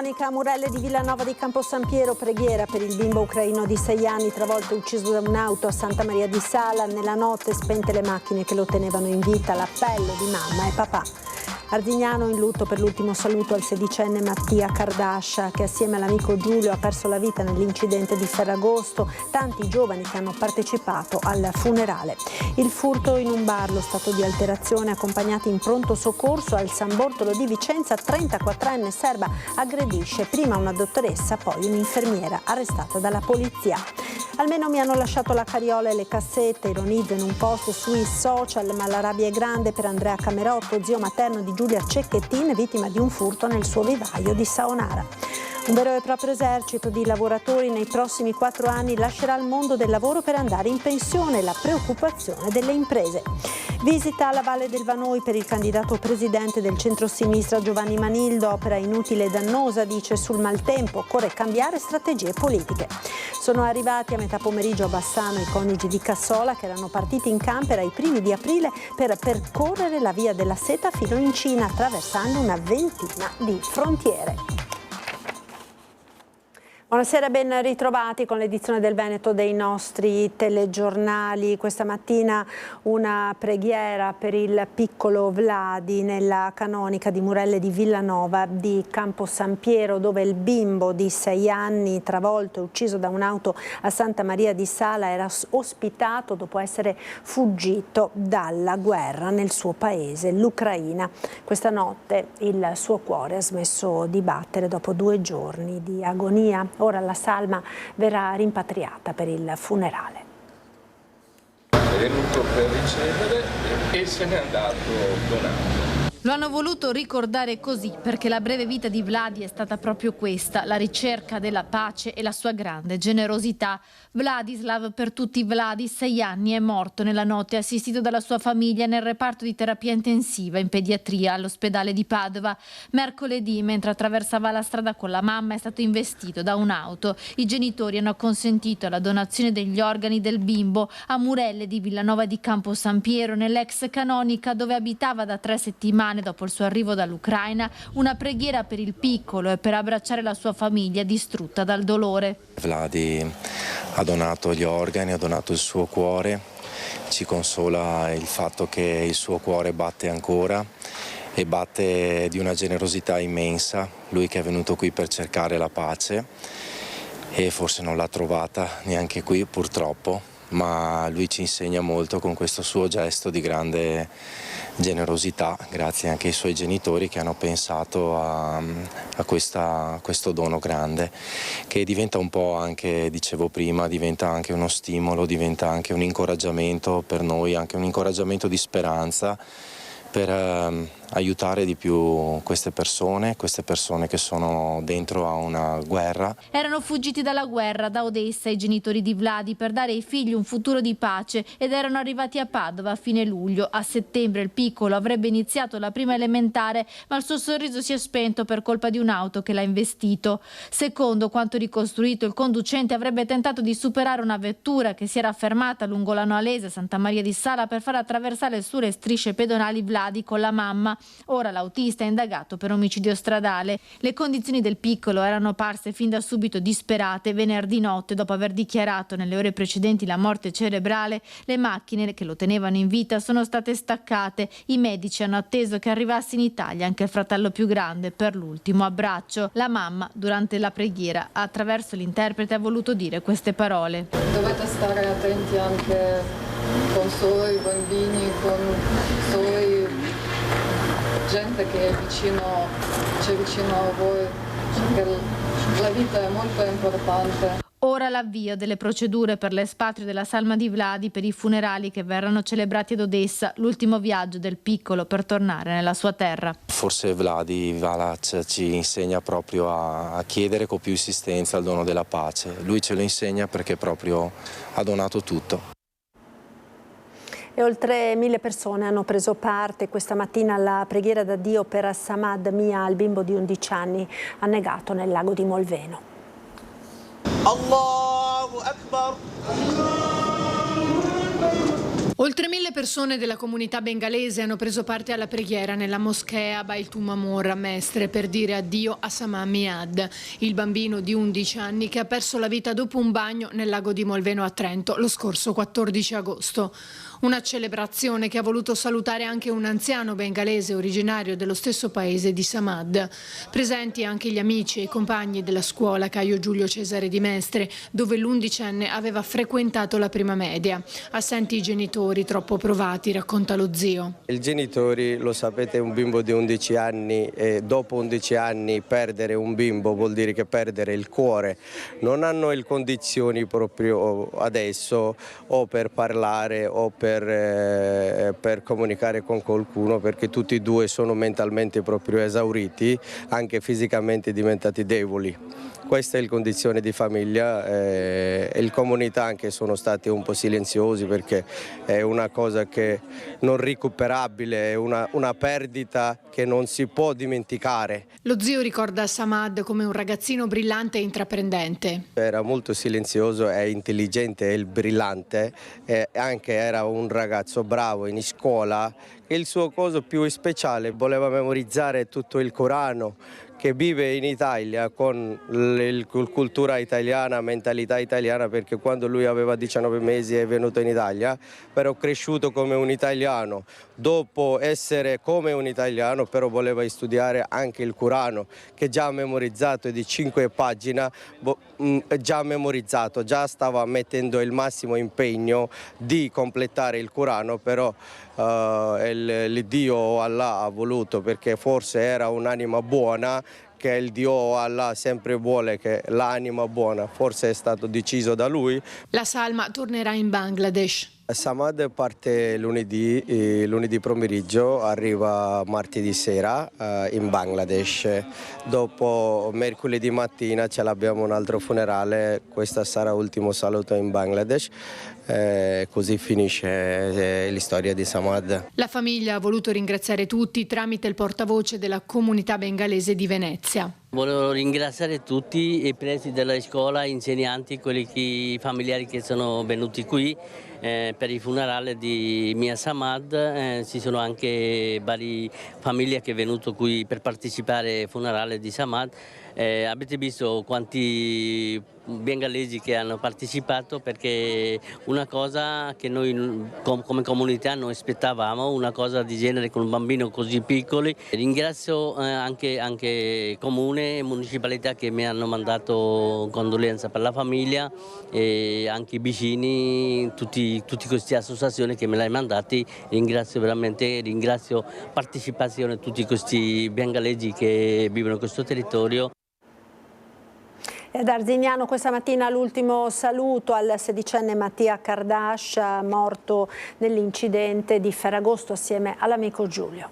Canonica, Murelle di Villanova di Campo San Piero, preghiera per il bimbo ucraino di 6 anni travolto e ucciso da un'auto a Santa Maria di Sala. Nella notte spente le macchine che lo tenevano in vita, l'appello di mamma e papà. Arzignano in lutto per l'ultimo saluto al 16enne Mattia Cardascia, che assieme all'amico Giulio ha perso la vita nell'incidente di Ferragosto. Tanti giovani che hanno partecipato al funerale. Il furto in un bar, lo stato di alterazione, accompagnati in pronto soccorso al San Bortolo di Vicenza. 34enne serba aggredisce prima una dottoressa, poi un'infermiera, arrestata dalla polizia. Almeno mi hanno lasciato la carriola e le cassette, ironizza in un post sui social, ma la rabbia è grande per Andrea Camerotto, zio materno di Giulia Cecchettin, vittima di un furto nel suo vivaio di Saonara. Un vero e proprio esercito di lavoratori nei prossimi 4 anni lascerà il mondo del lavoro per andare in pensione, la preoccupazione delle imprese. Visita alla Valle del Vanoi per il candidato presidente del centro-sinistra Giovanni Manildo, opera inutile e dannosa, dice sul maltempo, occorre cambiare strategie politiche. Sono arrivati a metà pomeriggio a Bassano i coniugi di Cassola che erano partiti in camper ai primi di aprile per percorrere la via della seta fino in Cina, attraversando una ventina di frontiere. Buonasera, ben ritrovati con l'edizione del Veneto dei nostri telegiornali. Questa mattina una preghiera per il piccolo Vladi nella canonica di Murelle di Villanova di Campo San Piero, dove il bimbo di 6 anni travolto e ucciso da un'auto a Santa Maria di Sala era ospitato dopo essere fuggito dalla guerra nel suo paese, l'Ucraina. Questa notte il suo cuore ha smesso di battere dopo 2 giorni di agonia. Ora la salma verrà rimpatriata per il funerale. È venuto per ricevere e se n'è andato donato. Lo hanno voluto ricordare così perché la breve vita di Vladi è stata proprio questa, la ricerca della pace e la sua grande generosità. Vladislav, per tutti Vladi, 6 anni, è morto nella notte assistito dalla sua famiglia nel reparto di terapia intensiva in pediatria all'ospedale di Padova. Mercoledì, mentre attraversava la strada con la mamma, è stato investito da un'auto. I genitori hanno consentito la donazione degli organi del bimbo a Murelle di Villanova di Campo San Piero, nell'ex canonica dove abitava da 3 settimane dopo il suo arrivo dall'Ucraina. Una preghiera per il piccolo e per abbracciare la sua famiglia distrutta dal dolore. Vladi ha donato gli organi, ha donato il suo cuore, ci consola il fatto che il suo cuore batte ancora e batte di una generosità immensa, lui che è venuto qui per cercare la pace e forse non l'ha trovata neanche qui purtroppo, ma lui ci insegna molto con questo suo gesto di grande generosità, grazie anche ai suoi genitori che hanno pensato a questo dono grande, che diventa un po' anche, dicevo prima, diventa anche uno stimolo, diventa anche un incoraggiamento per noi, anche un incoraggiamento di speranza per aiutare di più queste persone che sono dentro a una guerra. Erano fuggiti dalla guerra da Odessa i genitori di Vladi per dare ai figli un futuro di pace ed erano arrivati a Padova a fine luglio. A settembre il piccolo avrebbe iniziato la prima elementare, ma il suo sorriso si è spento per colpa di un'auto che l'ha investito. Secondo quanto ricostruito, il conducente avrebbe tentato di superare una vettura che si era fermata lungo la Noalese a Santa Maria di Sala per far attraversare sulle strisce pedonali Vladi con la mamma. Ora l'autista è indagato per omicidio stradale. Le condizioni del piccolo erano parse fin da subito disperate. Venerdì notte, dopo aver dichiarato nelle ore precedenti la morte cerebrale, le macchine che lo tenevano in vita sono state staccate. I medici hanno atteso che arrivasse in Italia anche il fratello più grande per l'ultimo abbraccio. La mamma, durante la preghiera, attraverso l'interprete, ha voluto dire queste parole. Dovete stare attenti anche con suoi bambini, con suoi gente che è c'è vicino a voi, perché la vita è molto importante. Ora l'avvio delle procedure per l'espatrio della salma di Vladi per i funerali che verranno celebrati ad Odessa, l'ultimo viaggio del piccolo per tornare nella sua terra. Forse Vladi Valac ci insegna proprio a chiedere con più insistenza il dono della pace. Lui ce lo insegna perché proprio ha donato tutto. E oltre 1000 persone hanno preso parte questa mattina alla preghiera da Dio per Samad Mia, il bimbo di 11 anni annegato nel lago di Molveno. Allahu Akbar. Oltre 1000 persone della comunità bengalese hanno preso parte alla preghiera nella moschea Baitul Mamor a Mestre per dire addio a Samad Miad, il bambino di 11 anni che ha perso la vita dopo un bagno nel lago di Molveno a Trento lo scorso 14 agosto. Una celebrazione che ha voluto salutare anche un anziano bengalese originario dello stesso paese di Samad. Presenti anche gli amici e i compagni della scuola Caio Giulio Cesare di Mestre, dove l'11enne aveva frequentato la prima media. Assenti i genitori troppo provati, racconta lo zio. I genitori, lo sapete, un bimbo di 11 anni e dopo 11 anni perdere un bimbo vuol dire che perdere il cuore. Non hanno le condizioni proprio adesso o per parlare o per comunicare con qualcuno, perché tutti e due sono mentalmente proprio esauriti, anche fisicamente diventati deboli. Questa è la condizione di famiglia e le comunità anche sono stati un po' silenziosi perché è una cosa che non recuperabile, è una perdita che non si può dimenticare. Lo zio ricorda Samad come un ragazzino brillante e intraprendente. Era molto silenzioso, è intelligente e brillante, e anche era un ragazzo bravo in scuola. Il suo coso più speciale, voleva memorizzare tutto il Corano, che vive in Italia con la cultura italiana, mentalità italiana, perché quando lui aveva 19 mesi è venuto in Italia, però cresciuto come un italiano. Dopo essere come un italiano, però voleva studiare anche il Corano, che già ha memorizzato di 5 pagine, già memorizzato, già stava mettendo il massimo impegno di completare il Corano, però l'Iddio Allah ha voluto, perché forse era un'anima buona, che il Dio Allah sempre vuole che l'anima buona, forse è stato deciso da lui. La salma tornerà in Bangladesh. Samad parte lunedì pomeriggio, arriva martedì sera in Bangladesh. Dopo mercoledì mattina ce l'abbiamo un altro funerale, questo sarà l'ultimo saluto in Bangladesh. Così finisce la storia di Samad. La famiglia ha voluto ringraziare tutti tramite il portavoce della comunità bengalese di Venezia. Volevo ringraziare tutti i presidi della scuola, insegnanti, i familiari che sono venuti qui per il funerale di Mia Samad. Ci sono anche varie famiglie che sono venute qui per partecipare al funerale di Samad. Avete visto quanti bengalesi che hanno partecipato, perché una cosa che noi come comunità non aspettavamo, una cosa di genere con un bambino così piccolo. Ringrazio anche comune e municipalità che mi hanno mandato condolenze per la famiglia e anche i vicini, tutti queste associazioni che me l'hanno mandati. Ringrazio veramente, ringrazio partecipazione di tutti questi bengalesi che vivono in questo territorio. Ad Arzignano questa mattina l'ultimo saluto al 16enne Mattia Kardash, morto nell'incidente di Ferragosto assieme all'amico Giulio.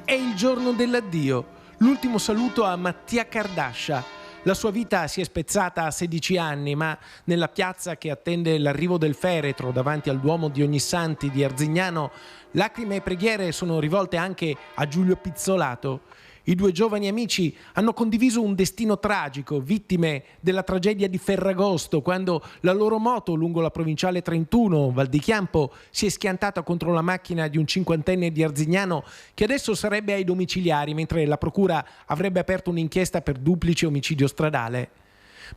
È il giorno dell'addio, l'ultimo saluto a Mattia Kardash. La sua vita si è spezzata a 16 anni, ma nella piazza che attende l'arrivo del feretro davanti al Duomo di Ognissanti di Arzignano, lacrime e preghiere sono rivolte anche a Giulio Pizzolato. I due giovani amici hanno condiviso un destino tragico, vittime della tragedia di Ferragosto, quando la loro moto lungo la provinciale 31, Val di Chiampo, si è schiantata contro la macchina di un cinquantenne di Arzignano che adesso sarebbe ai domiciliari, mentre la procura avrebbe aperto un'inchiesta per duplice omicidio stradale.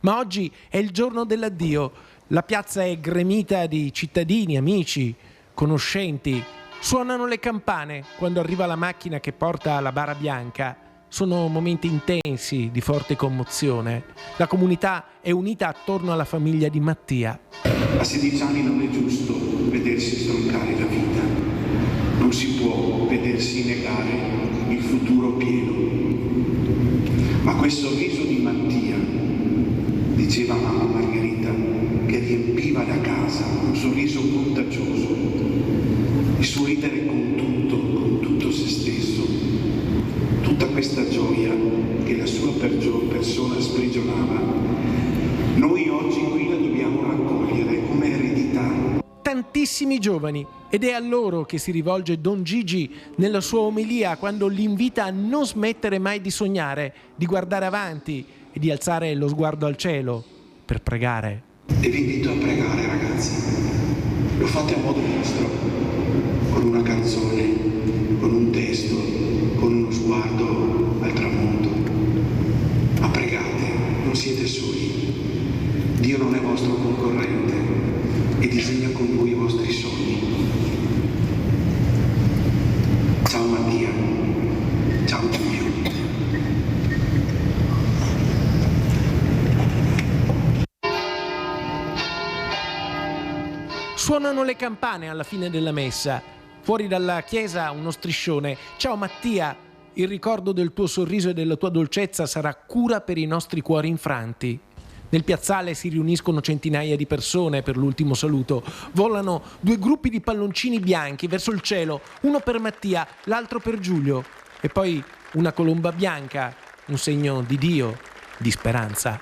Ma oggi è il giorno dell'addio. La piazza è gremita di cittadini, amici, conoscenti. Suonano le campane quando arriva la macchina che porta la bara bianca. Sono momenti intensi di forte commozione. La comunità è unita attorno alla famiglia di Mattia. A 16 anni non è giusto vedersi stroncare la vita. Non si può vedersi negare il futuro pieno. Ma quel sorriso di Mattia, diceva mamma Margherita, che riempiva la casa, un sorriso contagioso. Il suo ridere con tutto se stesso, tutta questa gioia che la sua persona sprigionava, noi oggi qui la dobbiamo raccogliere come eredità. Tantissimi giovani, ed è a loro che si rivolge Don Gigi nella sua omelia quando li invita a non smettere mai di sognare, di guardare avanti e di alzare lo sguardo al cielo per pregare. E vi invito a pregare, ragazzi. Lo fate a modo vostro, con una canzone, con un testo, con uno sguardo al tramonto. Ma pregate, non siete soli. Dio non è vostro concorrente e disegna con voi i vostri sogni. Ciao Mattia, ciao Giulio. Suonano le campane alla fine della messa. Fuori dalla chiesa uno striscione. Ciao Mattia, il ricordo del tuo sorriso e della tua dolcezza sarà cura per i nostri cuori infranti. Nel piazzale si riuniscono centinaia di persone per l'ultimo saluto. Volano 2 gruppi di palloncini bianchi verso il cielo, uno per Mattia, l'altro per Giulio. E poi una colomba bianca, un segno di Dio, di speranza.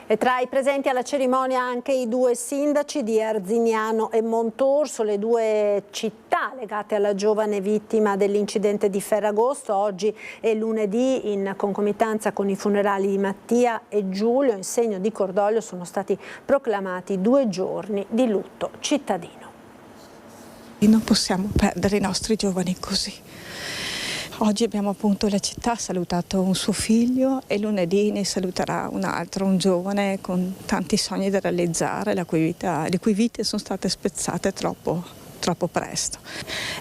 E tra i presenti alla cerimonia anche i 2 sindaci di Arzignano e Montorso, le 2 città legate alla giovane vittima dell'incidente di Ferragosto. Oggi e lunedì, in concomitanza con i funerali di Mattia e Giulio, in segno di cordoglio sono stati proclamati 2 giorni di lutto cittadino. Non possiamo perdere i nostri giovani così. Oggi abbiamo appunto la città salutato un suo figlio e lunedì ne saluterà un altro, un giovane con tanti sogni da realizzare, le cui vite sono state spezzate troppo presto.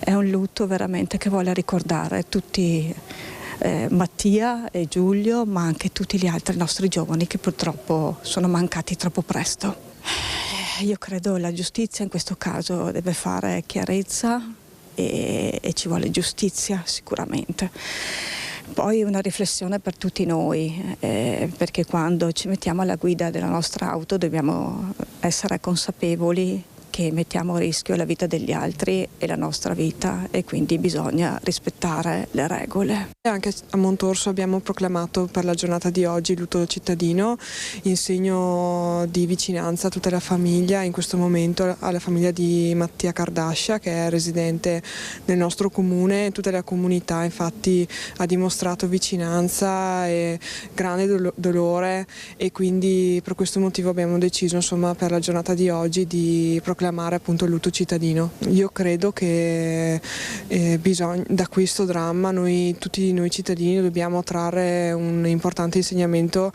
È un lutto veramente che vuole ricordare tutti Mattia e Giulio, ma anche tutti gli altri nostri giovani che purtroppo sono mancati troppo presto. Io credo la giustizia in questo caso deve fare chiarezza e ci vuole giustizia sicuramente. Poi una riflessione per tutti noi, perché quando ci mettiamo alla guida della nostra auto dobbiamo essere consapevoli che mettiamo a rischio la vita degli altri e la nostra vita e quindi bisogna rispettare le regole. Anche a Montorso abbiamo proclamato per la giornata di oggi lutto cittadino in segno di vicinanza a tutta la famiglia, in questo momento alla famiglia di Mattia Cardascia che è residente nel nostro comune. Tutta la comunità infatti ha dimostrato vicinanza e grande dolore e quindi per questo motivo abbiamo deciso per la giornata di oggi di proclamare appunto il lutto cittadino. Io credo che da questo dramma tutti noi cittadini dobbiamo trarre un importante insegnamento,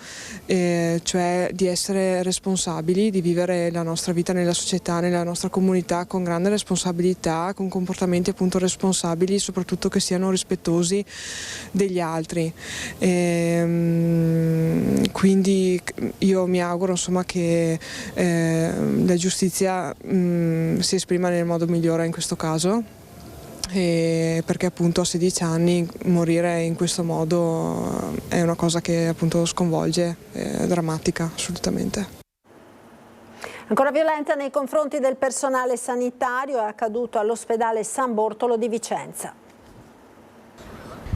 cioè di essere responsabili, di vivere la nostra vita nella società, nella nostra comunità con grande responsabilità, con comportamenti appunto responsabili, soprattutto che siano rispettosi degli altri. Quindi io mi auguro che la giustizia si esprima nel modo migliore in questo caso, perché appunto a 16 anni morire in questo modo è una cosa che appunto sconvolge, è drammatica assolutamente. Ancora violenza nei confronti del personale sanitario è accaduto all'ospedale San Bortolo di Vicenza.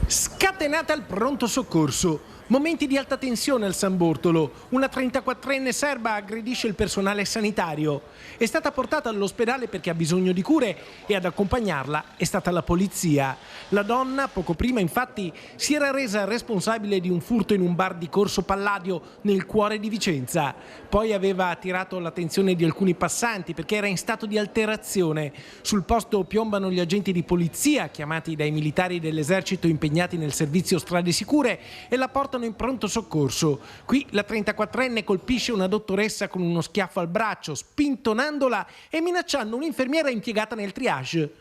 Scatenata al pronto soccorso. Momenti di alta tensione al San Bortolo. Una 34enne serba aggredisce il personale sanitario. È stata portata all'ospedale perché ha bisogno di cure e ad accompagnarla è stata la polizia. La donna, poco prima infatti, si era resa responsabile di un furto in un bar di Corso Palladio nel cuore di Vicenza. Poi aveva attirato l'attenzione di alcuni passanti perché era in stato di alterazione. Sul posto piombano gli agenti di polizia chiamati dai militari dell'esercito impegnati nel servizio strade sicure e la portano in pronto soccorso. Qui la 34enne colpisce una dottoressa con uno schiaffo al braccio, spintonandola e minacciando un'infermiera impiegata nel triage.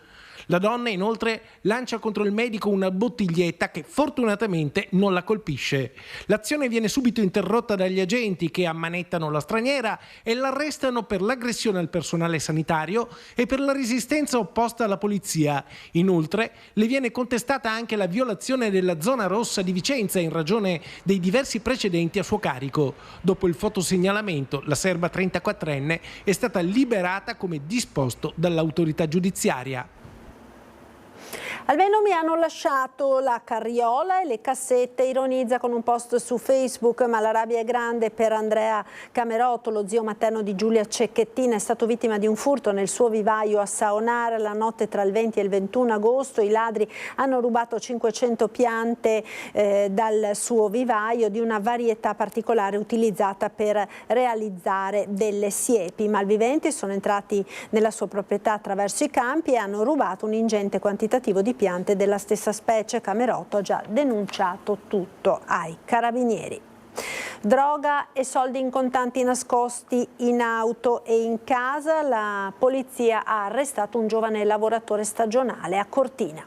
La donna inoltre lancia contro il medico una bottiglietta che fortunatamente non la colpisce. L'azione viene subito interrotta dagli agenti che ammanettano la straniera e l'arrestano per l'aggressione al personale sanitario e per la resistenza opposta alla polizia. Inoltre le viene contestata anche la violazione della zona rossa di Vicenza in ragione dei diversi precedenti a suo carico. Dopo il fotosegnalamento, la serba 34enne è stata liberata come disposto dall'autorità giudiziaria. Almeno mi hanno lasciato la carriola e le cassette, ironizza con un post su Facebook, ma la rabbia è grande per Andrea Camerotto, lo zio materno di Giulia Cecchettin. È stato vittima di un furto nel suo vivaio a Saonara la notte tra il 20 e il 21 agosto. I ladri hanno rubato 500 piante dal suo vivaio di una varietà particolare utilizzata per realizzare delle siepi. I malviventi sono entrati nella sua proprietà attraverso i campi e hanno rubato un ingente quantitativo di piante della stessa specie. Camerotto ha già denunciato tutto ai carabinieri. Droga e soldi in contanti nascosti in auto e in casa. La polizia ha arrestato un giovane lavoratore stagionale a Cortina.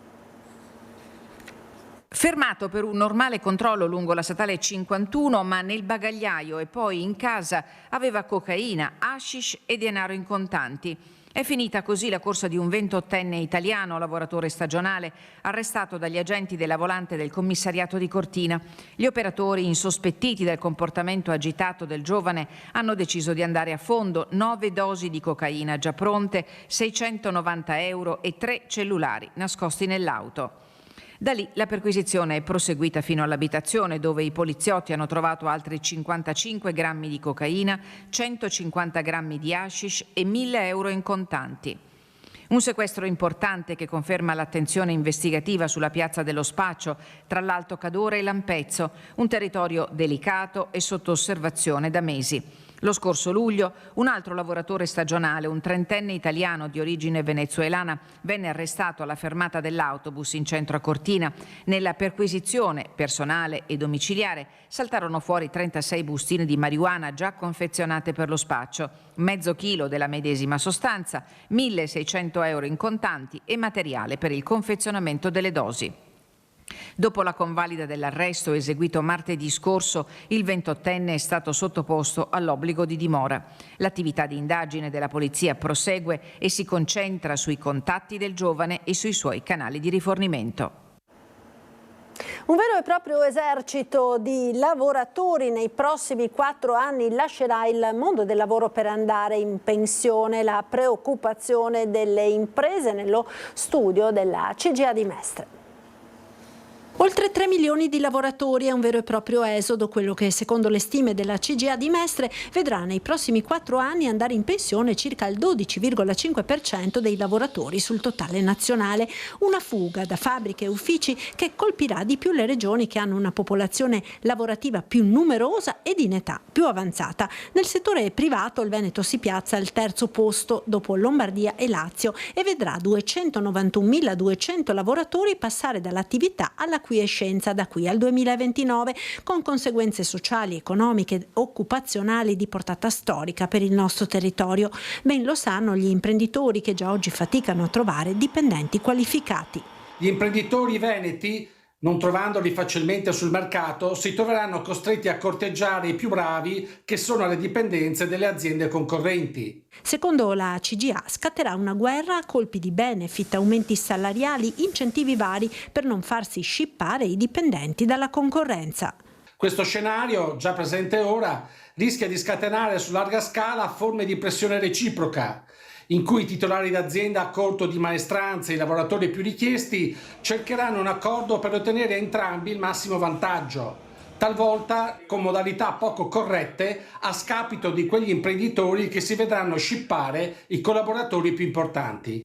Fermato per un normale controllo lungo la statale 51, ma nel bagagliaio e poi in casa aveva cocaina, hashish e denaro in contanti. È finita così la corsa di un 28enne italiano, lavoratore stagionale, arrestato dagli agenti della volante del commissariato di Cortina. Gli operatori, insospettiti del comportamento agitato del giovane, hanno deciso di andare a fondo. 9 dosi di cocaina già pronte, 690 euro e 3 cellulari nascosti nell'auto. Da lì la perquisizione è proseguita fino all'abitazione, dove i poliziotti hanno trovato altri 55 grammi di cocaina, 150 grammi di hashish e 1.000 euro in contanti. Un sequestro importante che conferma l'attenzione investigativa sulla piazza dello Spaccio, tra l'Alto Cadore e Lampezzo, un territorio delicato e sotto osservazione da mesi. Lo scorso luglio un altro lavoratore stagionale, un 30enne italiano di origine venezuelana, venne arrestato alla fermata dell'autobus in centro a Cortina. Nella perquisizione personale e domiciliare saltarono fuori 36 bustine di marijuana già confezionate per lo spaccio, mezzo chilo della medesima sostanza, 1.600 euro in contanti e materiale per il confezionamento delle dosi. Dopo la convalida dell'arresto eseguito martedì scorso, il 28enne è stato sottoposto all'obbligo di dimora. L'attività di indagine della polizia prosegue e si concentra sui contatti del giovane e sui suoi canali di rifornimento. Un vero e proprio esercito di lavoratori nei prossimi 4 anni lascerà il mondo del lavoro per andare in pensione. La preoccupazione delle imprese nello studio della CGIA di Mestre. Oltre 3 milioni di lavoratori è un vero e proprio esodo, quello che secondo le stime della CGIA di Mestre vedrà nei prossimi 4 anni andare in pensione circa il 12,5% dei lavoratori sul totale nazionale. Una fuga da fabbriche e uffici che colpirà di più le regioni che hanno una popolazione lavorativa più numerosa ed in età più avanzata. Nel settore privato il Veneto si piazza al terzo posto dopo Lombardia e Lazio e vedrà 291.200 lavoratori passare dall'attività alla quiescenza da qui al 2029, con conseguenze sociali, economiche e occupazionali di portata storica per il nostro territorio. Ben lo sanno gli imprenditori che già oggi faticano a trovare dipendenti qualificati. Gli imprenditori veneti, non trovandoli facilmente sul mercato, si troveranno costretti a corteggiare i più bravi che sono alle dipendenze delle aziende concorrenti. Secondo la CGIA scatterà una guerra a colpi di benefit, aumenti salariali, incentivi vari per non farsi scippare i dipendenti dalla concorrenza. Questo scenario, già presente ora, rischia di scatenare su larga scala forme di pressione reciproca, in cui i titolari d'azienda a corto di maestranze e i lavoratori più richiesti cercheranno un accordo per ottenere a entrambi il massimo vantaggio, talvolta con modalità poco corrette a scapito di quegli imprenditori che si vedranno scippare i collaboratori più importanti.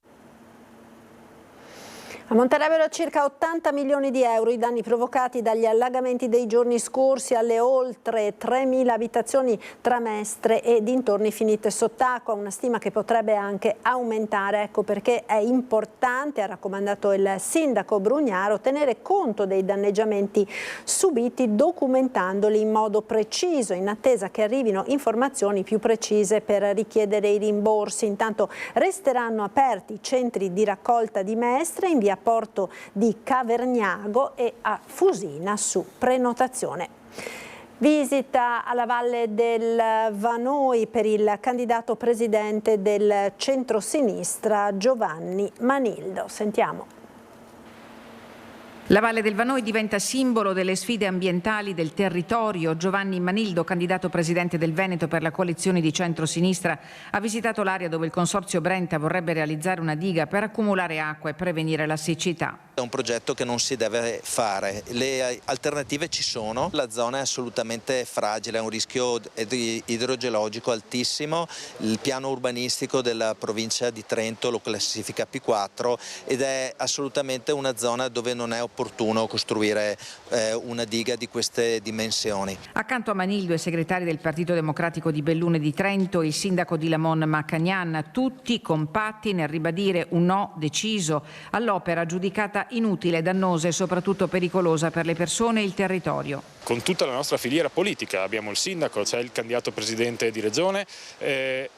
Ammonterebbero a circa 80 milioni di euro i danni provocati dagli allagamenti dei giorni scorsi alle oltre 3.000 abitazioni tra Mestre e dintorni finite sott'acqua, una stima che potrebbe anche aumentare. Ecco perché è importante, ha raccomandato il sindaco Brugnaro, tenere conto dei danneggiamenti subiti documentandoli in modo preciso, in attesa che arrivino informazioni più precise per richiedere i rimborsi. Intanto resteranno aperti i centri di raccolta di Mestre in via Porto di Caverniago e a Fusina su prenotazione. Visita alla Valle del Vanoi per il candidato presidente del centro-sinistra Giovanni Manildo. Sentiamo. La Valle del Vanoi diventa simbolo delle sfide ambientali del territorio. Giovanni Manildo, candidato presidente del Veneto per la coalizione di centro-sinistra, ha visitato l'area dove il consorzio Brenta vorrebbe realizzare una diga per accumulare acqua e prevenire la siccità. È un progetto che non si deve fare, le alternative ci sono, la zona è assolutamente fragile, ha un rischio idrogeologico altissimo, il piano urbanistico della provincia di Trento lo classifica P4 ed è assolutamente una zona dove non è opportuno costruire una diga di queste dimensioni. Accanto a Manildo, i segretari del Partito Democratico di Bellune di Trento e il sindaco di Lamon Macagnan, tutti compatti nel ribadire un no deciso all'opera giudicata inutile, dannosa e soprattutto pericolosa per le persone e il territorio. Con tutta la nostra filiera politica, abbiamo il sindaco, c'è il candidato presidente di regione e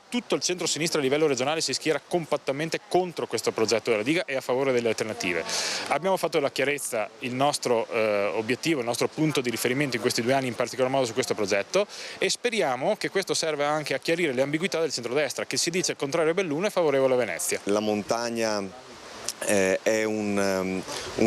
tutto il centro-sinistra a livello regionale si schiera compattamente contro questo progetto della diga e a favore delle alternative. Abbiamo fatto la chiarezza, il nostro obiettivo, il nostro punto di riferimento in questi 2 anni in particolar modo su questo progetto e speriamo che questo serva anche a chiarire le ambiguità del centrodestra che si dice contrario a Belluno e favorevole a Venezia. La montagna è un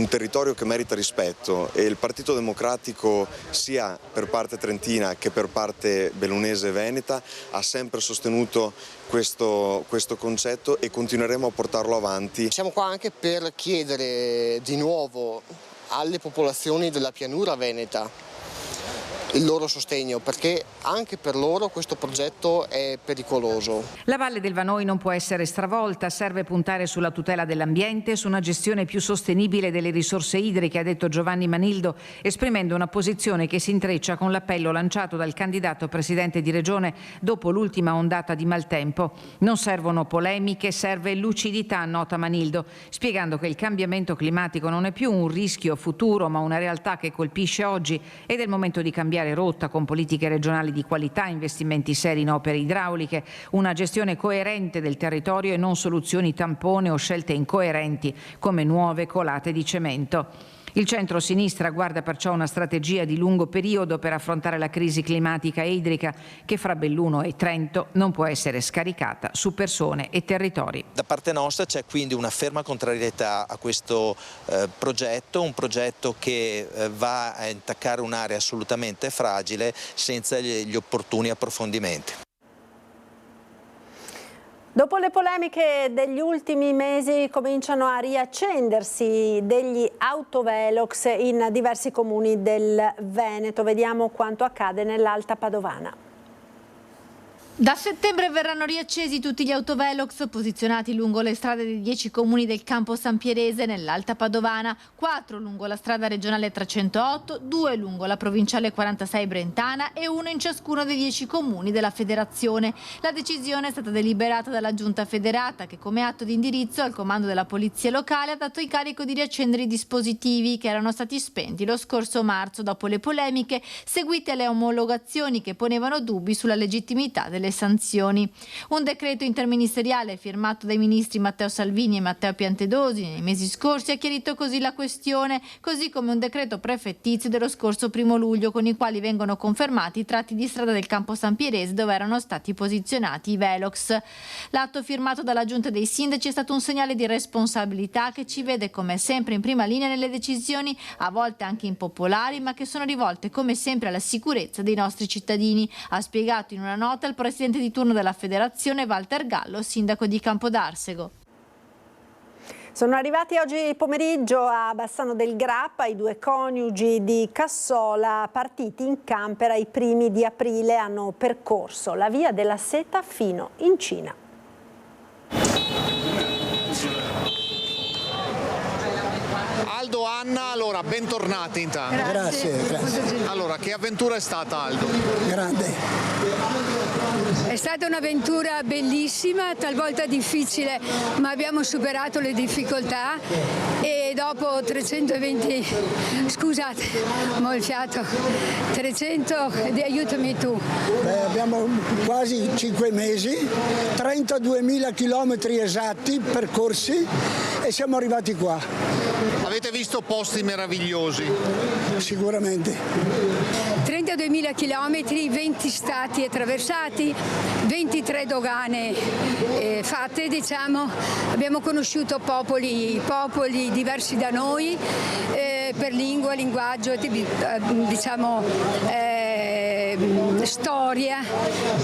territorio che merita rispetto e il Partito Democratico sia per parte trentina che per parte bellunese e veneta ha sempre sostenuto questo concetto e continueremo a portarlo avanti. Siamo qua anche per chiedere di nuovo alle popolazioni della pianura veneta il loro sostegno, perché anche per loro questo progetto è pericoloso. La Valle del Vanoi non può essere stravolta, serve puntare sulla tutela dell'ambiente e su una gestione più sostenibile delle risorse idriche, ha detto Giovanni Manildo, esprimendo una posizione che si intreccia con l'appello lanciato dal candidato presidente di regione dopo l'ultima ondata di maltempo. Non servono polemiche, serve lucidità, nota Manildo, spiegando che il cambiamento climatico non è più un rischio futuro ma una realtà che colpisce oggi ed è il momento di cambiare rotta con politiche regionali di qualità, investimenti seri in opere idrauliche, una gestione coerente del territorio e non soluzioni tampone o scelte incoerenti come nuove colate di cemento. Il centro-sinistra guarda perciò una strategia di lungo periodo per affrontare la crisi climatica e idrica che fra Belluno e Trento non può essere scaricata su persone e territori. Da parte nostra c'è quindi una ferma contrarietà a questo progetto, un progetto che va a intaccare un'area assolutamente fragile senza gli opportuni approfondimenti. Dopo le polemiche degli ultimi mesi cominciano a riaccendersi degli autovelox in diversi comuni del Veneto. Vediamo quanto accade nell'Alta Padovana. Da settembre verranno riaccesi tutti gli autovelox posizionati lungo le strade dei 10 comuni del Campo San Pierese nell'Alta Padovana, 4 lungo la strada regionale 308, 2 lungo la provinciale 46 Brentana e 1 in ciascuno dei 10 comuni della federazione. La decisione è stata deliberata dalla Giunta federata che come atto di indirizzo al comando della polizia locale ha dato incarico di riaccendere i dispositivi che erano stati spenti lo scorso marzo dopo le polemiche seguite alle omologazioni che ponevano dubbi sulla legittimità delle sanzioni. Un decreto interministeriale firmato dai ministri Matteo Salvini e Matteo Piantedosi nei mesi scorsi ha chiarito così la questione, così come un decreto prefettizio dello scorso 1 luglio con i quali vengono confermati i tratti di strada del Campo San Pierese dove erano stati posizionati i velox. L'atto firmato dalla Giunta dei Sindaci è stato un segnale di responsabilità che ci vede come sempre in prima linea nelle decisioni, a volte anche impopolari, ma che sono rivolte come sempre alla sicurezza dei nostri cittadini, ha spiegato in una nota il presidente di turno della federazione Walter Gallo, sindaco di Campodarsego. Sono arrivati oggi pomeriggio a Bassano del Grappa i 2 coniugi di Cassola partiti in campera i primi di aprile, hanno percorso la via della seta fino in Cina. Aldo, Anna, allora bentornati intanto. Grazie. Allora, che avventura è stata, Aldo? Grande. È stata un'avventura bellissima, talvolta difficile, ma abbiamo superato le difficoltà e dopo 320, scusate, ho il fiato, 300, aiutami tu. Abbiamo quasi 5 mesi, 32.000 chilometri esatti percorsi e siamo arrivati qua. Avete visto posti meravigliosi? Sicuramente. 32.000 chilometri, 20 stati attraversati, 23 dogane fatte, diciamo. Abbiamo conosciuto popoli diversi da noi, per lingua, linguaggio, diciamo, storia,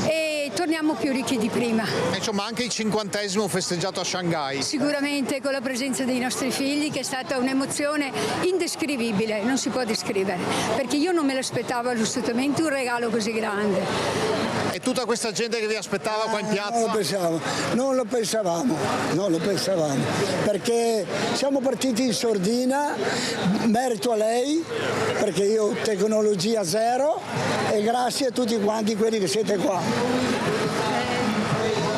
e torniamo più ricchi di prima. Insomma, anche il 50° festeggiato a Shanghai. Sicuramente con la presenza dei nostri figli, che è stata un'emozione indescrivibile, non si può descrivere, perché io non me l'aspettavo assolutamente un regalo così grande. E tutta questa gente che vi aspettava qua in piazza? Non lo pensavamo, perché siamo partiti in sordina, merito a lei, perché io tecnologia zero, e grazie a tutti quanti quelli che siete qua.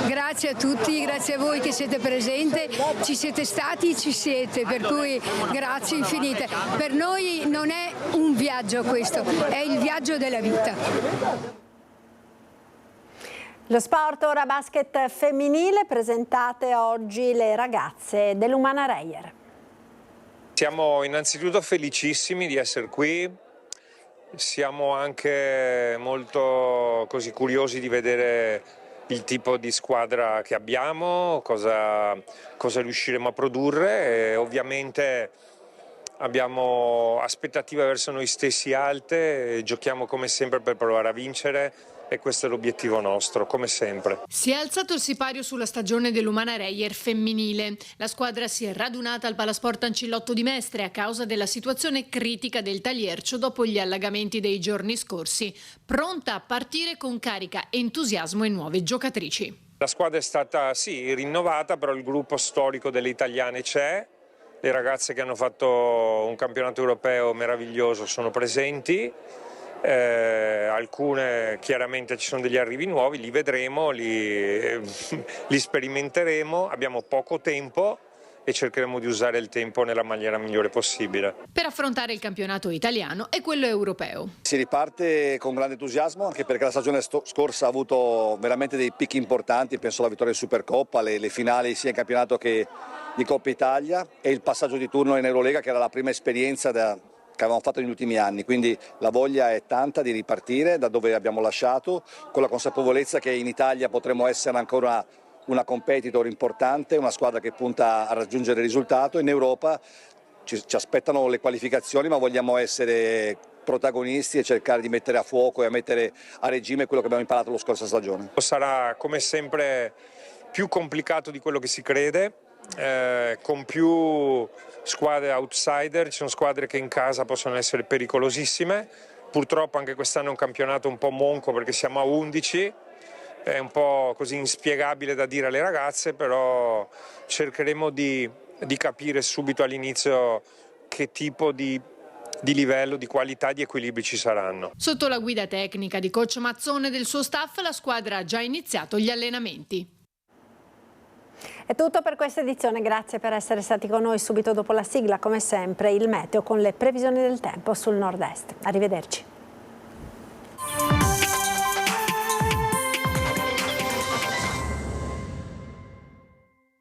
Grazie a tutti, grazie a voi che siete presenti, ci siete stati, ci siete, per cui grazie infinite. Per noi non è un viaggio questo, è il viaggio della vita. Lo sport, ora basket femminile, presentate oggi le ragazze dell'Umana Reyer. Siamo innanzitutto felicissimi di essere qui, siamo anche molto curiosi di vedere il tipo di squadra che abbiamo, cosa riusciremo a produrre, e ovviamente abbiamo aspettative verso noi stessi alte, giochiamo come sempre per provare a vincere. E questo è l'obiettivo nostro, come sempre. Si è alzato il sipario sulla stagione dell'Umana Reyer femminile. La squadra si è radunata al Palasport Ancillotto di Mestre a causa della situazione critica del Taliercio dopo gli allagamenti dei giorni scorsi. Pronta a partire con carica, entusiasmo e nuove giocatrici. La squadra è stata, rinnovata, però il gruppo storico delle italiane c'è. Le ragazze che hanno fatto un campionato europeo meraviglioso sono presenti. Alcune chiaramente ci sono degli arrivi nuovi, li vedremo, li sperimenteremo, abbiamo poco tempo e cercheremo di usare il tempo nella maniera migliore possibile. Per affrontare il campionato italiano e quello europeo. Si riparte con grande entusiasmo, anche perché la stagione scorsa ha avuto veramente dei picchi importanti, penso alla vittoria in Supercoppa, le finali sia in campionato che di Coppa Italia e il passaggio di turno in Eurolega, che era la prima esperienza che avevamo fatto negli ultimi anni, quindi la voglia è tanta di ripartire da dove abbiamo lasciato, con la consapevolezza che in Italia potremo essere ancora una competitor importante, una squadra che punta a raggiungere il risultato. In Europa ci aspettano le qualificazioni, ma vogliamo essere protagonisti e cercare di mettere a fuoco e a mettere a regime quello che abbiamo imparato la scorsa stagione. Sarà come sempre più complicato di quello che si crede, con più squadre outsider, ci sono squadre che in casa possono essere pericolosissime. Purtroppo anche quest'anno è un campionato un po' monco perché siamo a 11, è un po' così inspiegabile da dire alle ragazze, però cercheremo di capire subito all'inizio che tipo di livello, di qualità, di equilibri ci saranno. Sotto la guida tecnica di coach Mazzone e del suo staff, la squadra ha già iniziato gli allenamenti. È tutto per questa edizione, grazie per essere stati con noi. Subito dopo la sigla, come sempre, il meteo con le previsioni del tempo sul nord-est. Arrivederci.